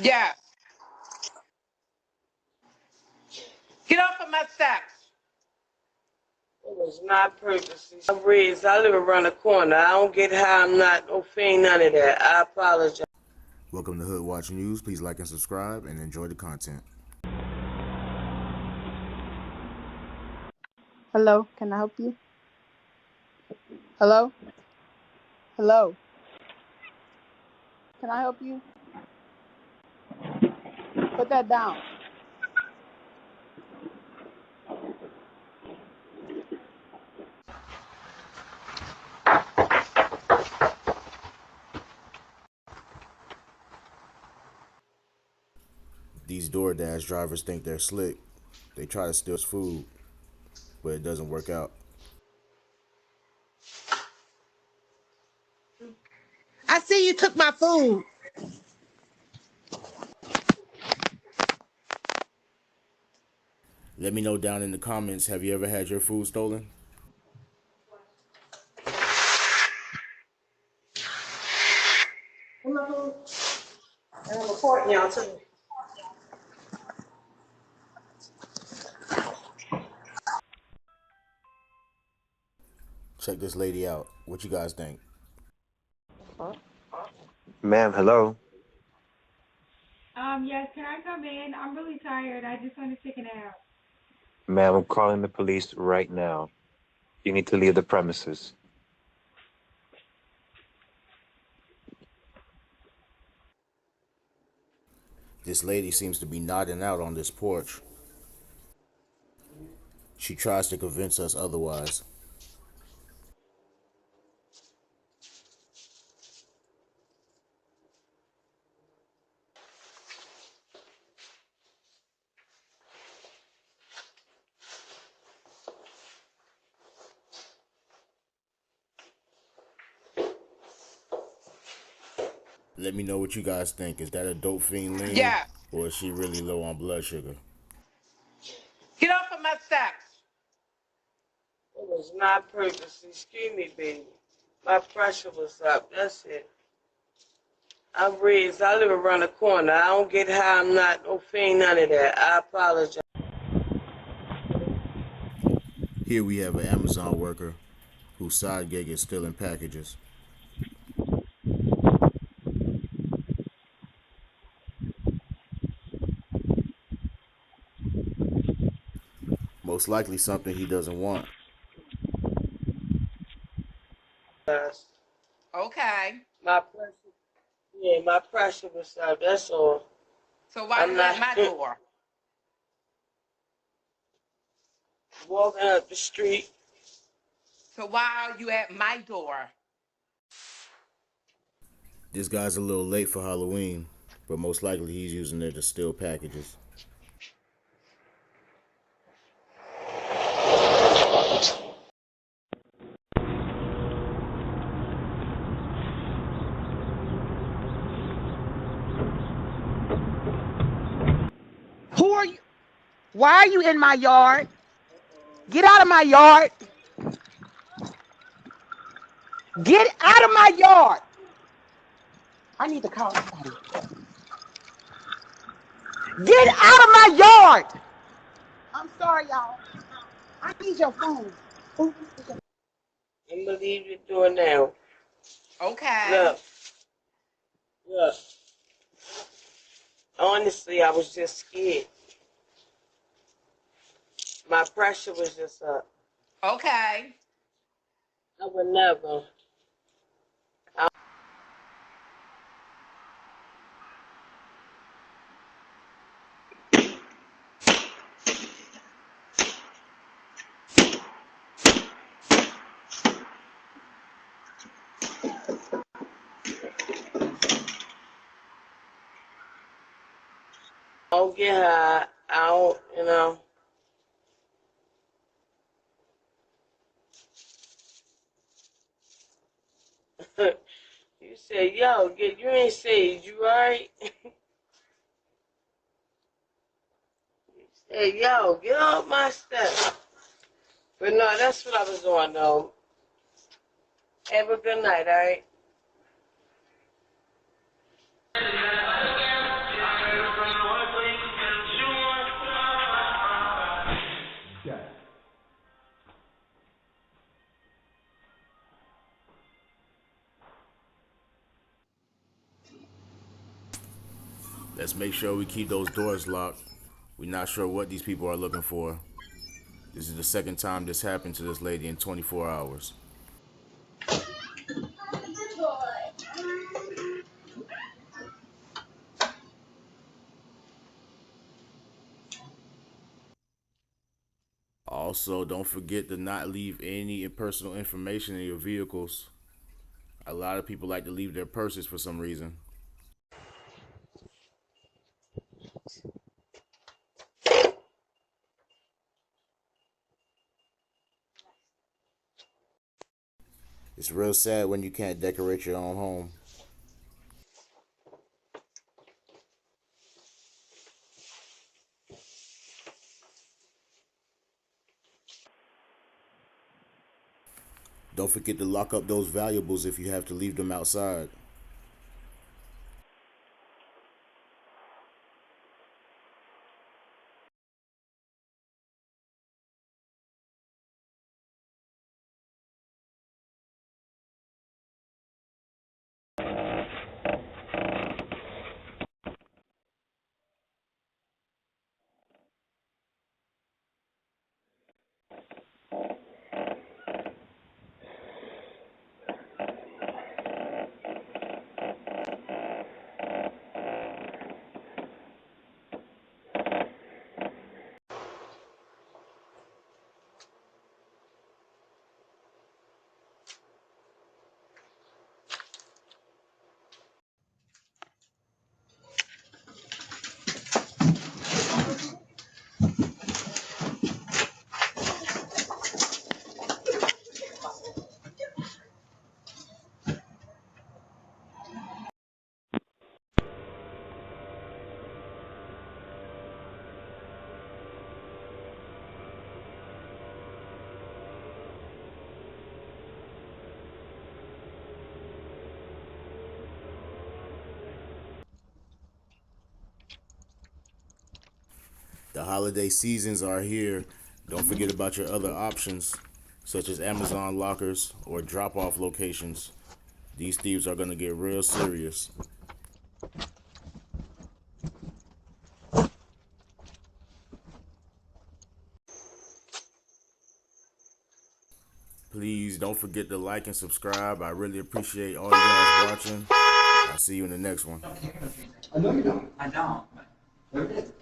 Yeah. Get off of my steps. It was not purposely. I'm raised. I live around the corner. I don't get high. I'm not no fiend, none of that. I apologize. Welcome to Hood Watch News. Please like and subscribe and enjoy the content. Hello, can I help you? Hello? Hello? Can I help you? Put that down. These DoorDash drivers think they're slick. They try to steal food, but it doesn't work out. I see you took my food. Let me know down in the comments, have you ever had your food stolen? And I'm reporting y'all too. Check this lady out. What you guys think? Ma'am, hello. Yes, can I come in? I'm really tired. I just want to take a nap. Ma'am, I'm calling the police right now. You need to leave the premises. This lady seems to be nodding out on this porch. She tries to convince us otherwise. Let me know what you guys think. Is that a dope fiend lean, Yeah. or is she really low on blood sugar? Get off of my steps. It was not purposely. Excuse me, baby. My pressure was up. That's it. I'm raised. I live around the corner. I don't get high. I'm not no fiend, none of that. I apologize. Here we have an Amazon worker whose side gig is stealing packages. Most likely something he doesn't want. Okay. My pressure, yeah, my pressure was up. That's all. So why I'm you at not my door? walking up the street. So why are you at my door? This guy's a little late for Halloween, but most likely he's using it to steal packages. Who are you? Why are you in my yard? Get out of my yard. Get out of my yard. I need to call somebody. Get out of my yard. I'm sorry, y'all. I need your phone. I'm gonna leave you doing now. Okay. Look. Honestly, I was just scared. My pressure was just up. Okay. I would never. I don't get high. I don't. You said, yo, you ain't saved, you right? You said, yo, get off my step. But no, that's what I was doing, though. Have a good night, all right? Let's make sure we keep those doors locked. We're not sure what these people are looking for. This is the second time this happened to this lady in 24 hours. Also, don't forget to not leave any personal information in your vehicles. A lot of people like to leave their purses for some reason. It's real sad when you can't decorate your own home. Don't forget to lock up those valuables if you have to leave them outside. The holiday seasons are here. Don't forget about your other options, such as Amazon lockers or drop-off locations. These thieves are going to get real serious. Please don't forget to like and subscribe. I really appreciate all you guys watching. I'll see you in the next one. I know you don't. I don't. There it is.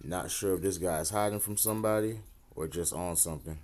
Not sure if this guy is hiding from somebody or just on something.